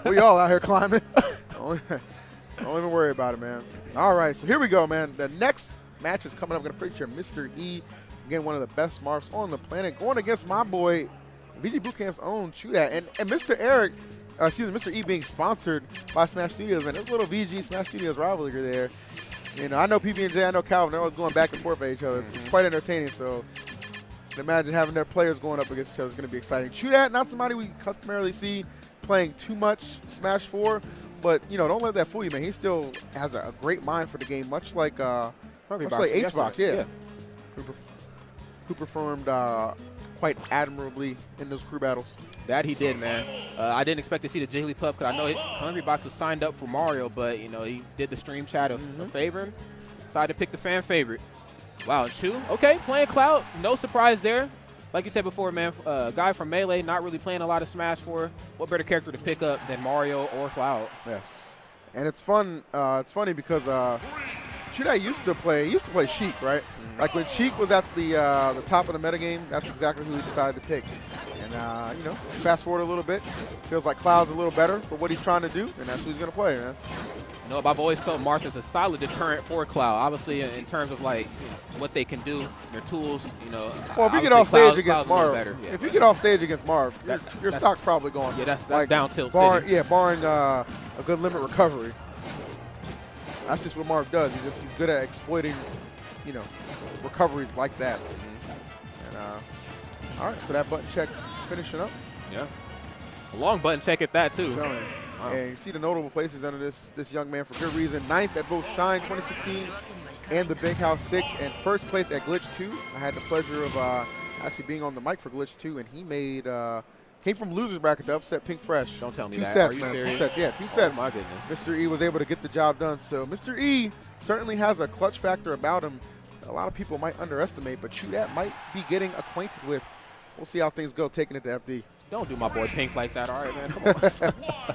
We all out here climbing. Don't even worry about it, man. All right, so here we go, man. The next match is coming up. I'm going to feature Mr. E, again, one of the best Marths on the planet, going against my boy, VG Bootcamp's own ChuDat. And Mr. Eric, Mr. E being sponsored by Smash Studios, man. There's a little VG Smash Studios rivalry there. You know, I know PB&J, I know Calvin, they're always going back and forth at each other. It's quite entertaining, so imagine having their players going up against each other is going to be exciting. ChuDat, not somebody we customarily see playing too much Smash 4, but, you know, don't let that fool you, man. He still has a great mind for the game, much like H-Box, yeah. Who performed quite admirably in those crew battles. That he did, man. I didn't expect to see the Jigglypuff because I know Unrivaled was signed up for Mario, but, you know, he did the stream chat of favoring. Decided to pick the fan favorite. Wow, Chu, okay, playing Cloud, no surprise there. Like you said before, man, guy from Melee, not really playing a lot of Smash 4. What better character to pick up than Mario or Cloud? Yes, and it's fun. It's funny because ChuDat used to play Sheik, right? Like when Sheik was at the top of the metagame, that's exactly who he decided to pick. And you know, fast forward a little bit, feels like Cloud's a little better for what he's trying to do, and that's who he's gonna play, man. You know, I've always felt Marth is a solid deterrent for Cloud. Obviously, in terms of like what they can do, their tools. You know. Well, if you get off stage against Marth, if you get off stage against Marth, your stock's probably going. Yeah, that's like, down tilt. Yeah, barring a good limit recovery. That's just what Marth does. He's good at exploiting, you know, recoveries like that. And all right, so that button check finishing up. Yeah, a long button check at that too. Wow. And you see the notable places under this young man for good reason. 9th at both Shine 2016 and the Big House 6, and 1st place at Glitch 2. I had the pleasure of actually being on the mic for Glitch 2, and he made came from losers bracket to upset Pink Fresh. Don't tell me two that. Sets, Are you man. serious? 2 sets, yeah, 2 sets. Oh my goodness. Mr. E was able to get the job done. So Mr. E certainly has a clutch factor about him. A lot of people might underestimate, but ChuDat might be getting acquainted with. We'll see how things go taking it to FD. Don't do my boy Pink like that, all right, man. Come on.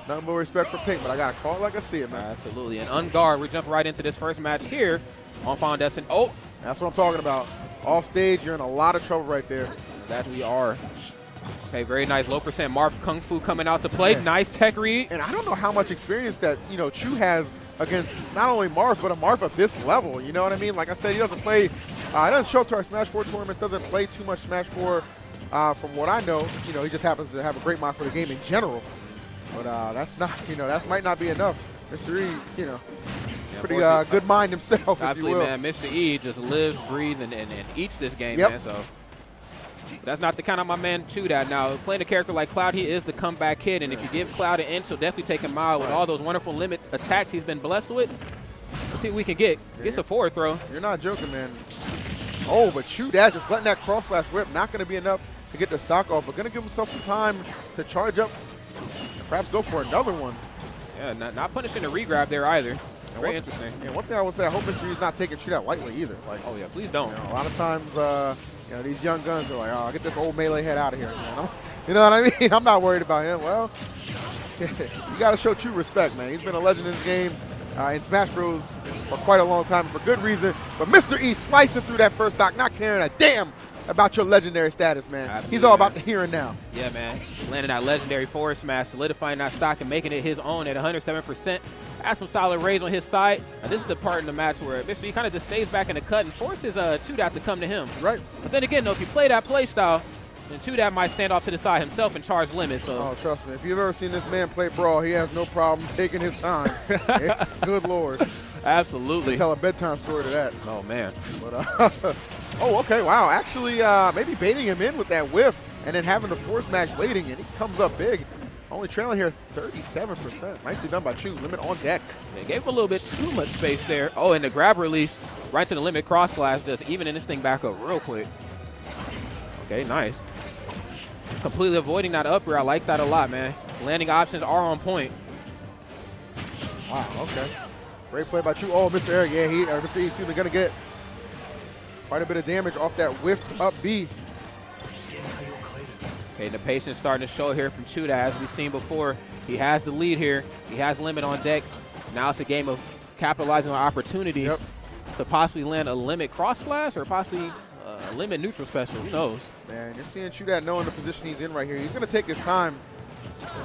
Nothing but respect for Pink, but I got to call it like I see it, man. Absolutely. And unguard, we jump right into this first match here on Foundation. Oh, that's what I'm talking about. Off stage, you're in a lot of trouble right there. That we are. Okay, very nice. Low percent Marth Kung Fu coming out to play. Yeah. Nice tech read. And I don't know how much experience that, you know, Chu has against not only Marth, but a Marth of this level. You know what I mean? Like I said, he doesn't play, he doesn't show up to our Smash 4 tournaments, doesn't play too much Smash 4. From what I know, you know, he just happens to have a great mind for the game in general. But that's not, you know, that might not be enough. Mr. E, you know, pretty good mind himself, absolutely, if you will. Man. Mr. E just lives, breathes, and eats this game, man. So that's not the kind of my man ChuDat. Now, playing a character like Cloud, he is the comeback kid, and if you give Cloud an inch, he'll definitely take him out with all those wonderful limit attacks he's been blessed with. Let's see what we can get. Gets a forward throw. You're not joking, man. Oh, but ChuDat just letting that cross slash whip, not going to be enough to get the stock off, but going to give himself some time to charge up and perhaps go for another one. Yeah, not punishing the regrab there either. Very interesting. And one thing I would say, I hope Mr. E's not taking ChuDat lightly either. Like, oh yeah, please don't. You know, a lot of times, you know, these young guns are like, oh, get this old Melee head out of here, man. You know what I mean? I'm not worried about him. Well, you got to show Chu respect, man. He's been a legend in this game in Smash Bros. For quite a long time, for good reason. But Mr. E slicing through that first stock, not caring a damn about your legendary status, man. Absolutely, he's all about the here and now. Yeah, man. Landing that legendary forward smash, solidifying that stock and making it his own at 107%. Has some solid raids on his side. Now, this is the part in the match where Mr. E kind of just stays back in the cut and forces ChuDat to come to him. Right. But then again, though, if you play that play style, then ChuDat might stand off to the side himself and charge limits. So. Oh, trust me. If you've ever seen this man play Brawl, he has no problem taking his time. Good Lord. Absolutely. Tell a bedtime story to that. Oh, man. But, oh, okay, wow. Actually, maybe baiting him in with that whiff and then having the force max waiting, and he comes up big. Only trailing here 37%. Nicely done by Chu. Limit on deck. They gave him a little bit too much space there. Oh, and the grab release right to the limit cross slash does evening this thing back up real quick. Okay, nice. Completely avoiding that up rear. I like that a lot, man. Landing options are on point. Wow, okay. Great play by Chu. Oh, Mr. Eric, yeah, Mr. E seems going to get quite a bit of damage off that whiffed up B. Okay, the patience starting to show here from ChuDat. As we've seen before, he has the lead here. He has limit on deck. Now it's a game of capitalizing on opportunities to possibly land a limit cross slash or possibly a limit neutral special. Who knows? Man, you're seeing ChuDat knowing the position he's in right here. He's going to take his time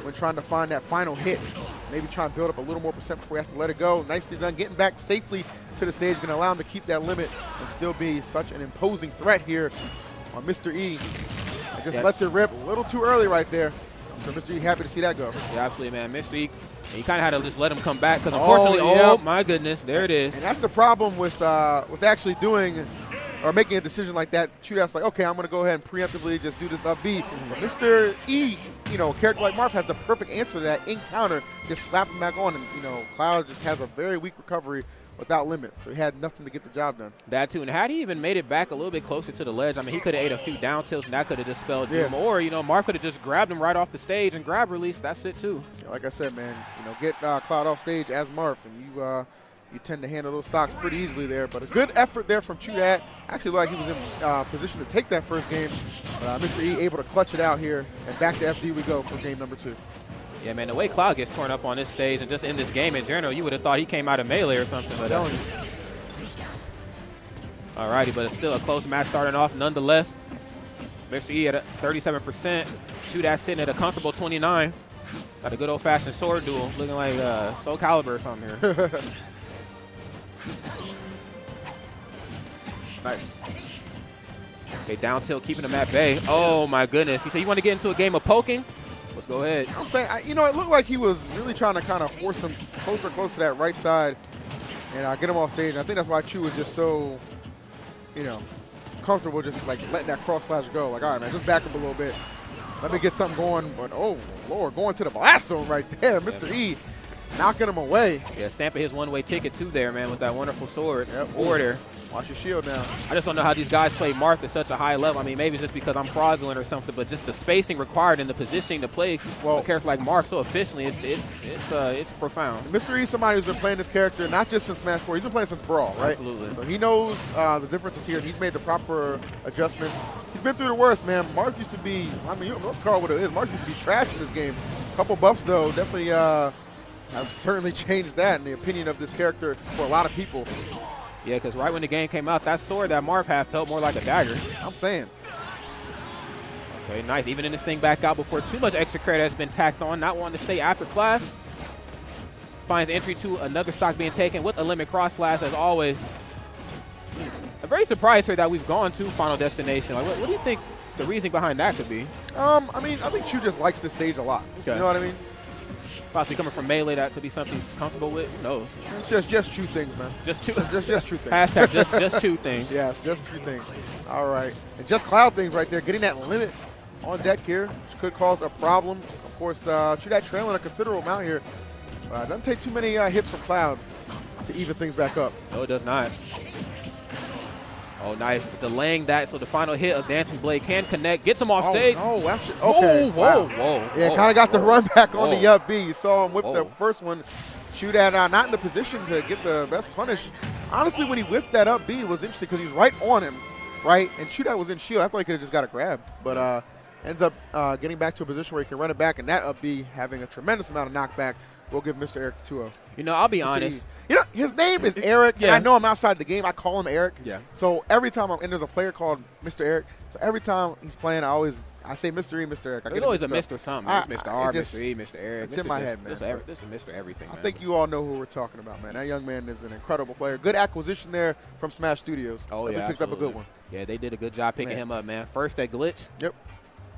when trying to find that final hit. Maybe try and build up a little more percent before he has to let it go. Nicely done. Getting back safely to the stage, going to allow him to keep that limit and still be such an imposing threat here on Mr. E. It just lets it rip a little too early right there. So Mr. E happy to see that go. Yeah, absolutely, man. Mr. E, he kind of had to just let him come back because unfortunately, oh my goodness, there it is. And that's the problem with actually doing or making a decision like that. ChuDat's like, okay, I'm going to go ahead and preemptively just do this up B. But Mr. E, you know, a character like Marth has the perfect answer to that in counter. Just slap him back on, and you know, Cloud just has a very weak recovery without limit, so he had nothing to get the job done. That too, and had he even made it back a little bit closer to the ledge, I mean, he could have ate a few down tilts, and that could have dispelled him. Or, you know, Marth could have just grabbed him right off the stage and grab release. That's it too. Yeah, like I said, man, you know, get Cloud off stage as Marth, and you tend to handle those stocks pretty easily there. But a good effort there from ChuDat. Actually looked like he was in position to take that first game. Mr. E able to clutch it out here, and back to FD we go for game number 2. Yeah, man, the way Cloud gets torn up on this stage and just in this game in general, you would have thought he came out of Melee or something. But, alrighty, but it's still a close match starting off nonetheless. Mr. E at a 37%. ChuDat sitting at a comfortable 29. Got a good old-fashioned sword duel, looking like Soul Calibur or something here. Nice. Okay, down tilt, keeping him at bay. Oh, my goodness. He said, you want to get into a game of poking? Let's go ahead. I'm saying, you know, it looked like he was really trying to kind of force him closer and closer to that right side and get him off stage. And I think that's why Chu was just so, you know, comfortable just like letting that cross slash go. Like, all right, man, just back up a little bit. Let me get something going. But, oh, Lord, going to the blast zone right there. Mr. E knocking him away. Yeah, stamping his one-way ticket too there, man, with that wonderful sword. Yep. Order. Watch your shield now. I just don't know how these guys play Marth at such a high level. I mean, maybe it's just because I'm fraudulent or something, but just the spacing required and the positioning to play a character like Marth so efficiently, it's profound. Mr. E is somebody who's been playing this character not just since Smash 4, he's been playing since Brawl, right? Absolutely. So he knows the differences here, and he's made the proper adjustments. He's been through the worst, man. Marth used to be, I mean, let's call it what it is. Marth used to be trash in this game. A couple buffs, though, definitely have certainly changed that in the opinion of this character for a lot of people. Yeah, because right when the game came out, that sword that Marth had felt more like a dagger. I'm saying. Okay, nice. Even in this thing back out before too much extra credit has been tacked on. Not wanting to stay after class. Finds entry to another stock being taken with a limit cross slash as always. I'm very surprised here that we've gone to Final Destination. Like, what do you think the reasoning behind that could be? I mean, I think Chu just likes this stage a lot. Okay. You know what I mean? Possibly coming from Melee, that could be something he's comfortable with. Who knows? It's just Chu things, man. Just two. just Chu things. Hashtag just two things. Yes, just Chu things. All right. And just Cloud things right there. Getting that limit on deck here, which could cause a problem. Of course, ChuDat trailing a considerable amount here. Doesn't take too many hits from Cloud to even things back up. No, it does not. Oh, nice. Delaying that so the final hit of Dancing Blade can connect. Gets him off stage. Oh, no. Okay. Whoa. Yeah, kind of got the run back on the up B. You saw him whip the first one. ChuDat not in the position to get the best punish. Honestly, when he whiffed that up B, it was interesting because he was right on him, right? And ChuDat was in shield. I thought he could have just got a grab. But ends up getting back to a position where he can run it back. And that up B having a tremendous amount of knockback. We'll give Mr. Eric 2-0. You know, I'll be honest. You know, his name is Eric. Yeah. I know I'm outside the game. I call him Eric. Yeah. So every time and there's a player called Mr. Eric. So every time he's playing, I say Mr. E, Mr. Eric. There's always a Mr. something. It's Mr. R, Mr. E, Mr. Eric. It's in my head, man. This is Mr. Everything, I think you all know who we're talking about, man. That young man is an incredible player. Good acquisition there from Smash Studios. Oh, yeah, picked up a good one. Yeah, they did a good job picking him up, man. First, that glitch. Yep.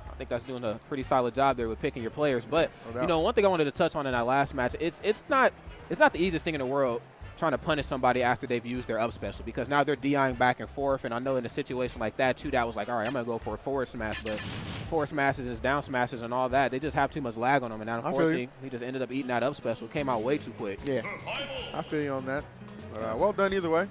I think that's doing a pretty solid job there with picking your players. But, you know, one thing I wanted to touch on in that last match, it's not the easiest thing in the world trying to punish somebody after they've used their up special because now they're DIing back and forth. And I know in a situation like that, ChuDat was like, all right, I'm going to go for a forward smash. But forward smashes and down smashes and all that, they just have too much lag on them. And now, unfortunately, he just ended up eating that up special. Came out way too quick. Yeah, I feel you on that. Well done either way.